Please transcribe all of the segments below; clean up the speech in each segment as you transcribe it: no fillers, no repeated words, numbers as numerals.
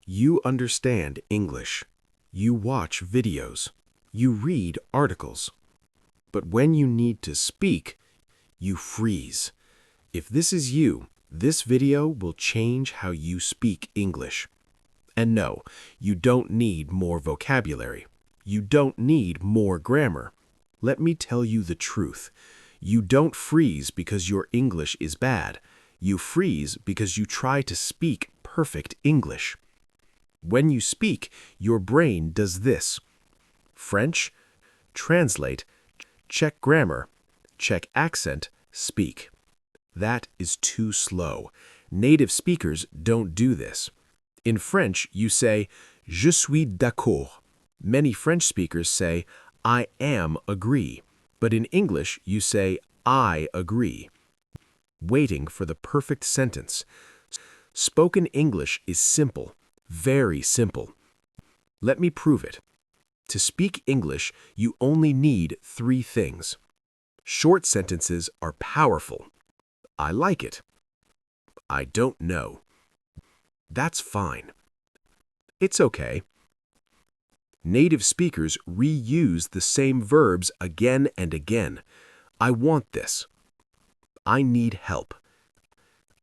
You understand English. You watch videos. You read articles. But when you need to speak, you freeze. If this is you, this video will change how you speak English. And no, you don't need more vocabulary. You don't need more grammar. Let me tell you the truth. You don't freeze because your English is bad. You freeze because you try to speak perfect English. When you speak, your brain does this. French, translate, check grammar, check accent, speak. That is too slow. Native speakers don't do this. In French, you say, je suis d'accord. Many French speakers say, I am agree. But in English, you say, I agree. Waiting for the perfect sentence. Spoken English is simple, very simple. Let me prove it. To speak English, you only need 3 things. Short sentences are powerful. I like it. I don't know. That's fine. It's okay. Native speakers reuse the same verbs again and again. I want this. I need help.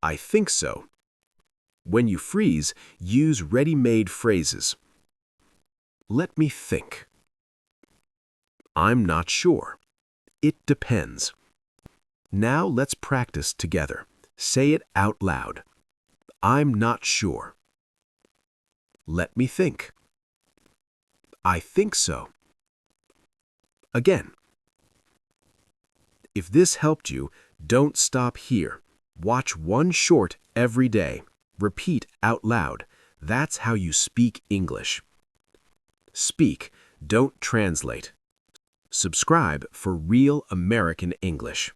I think so. When you freeze, use ready-made phrases. Let me think. I'm not sure. It depends. Now let's practice together. Say it out loud. I'm not sure. Let me think. I think so. Again. If this helped you, don't stop here. Watch one short every day. Repeat out loud. That's how you speak English. Speak, don't translate. Subscribe for real American English.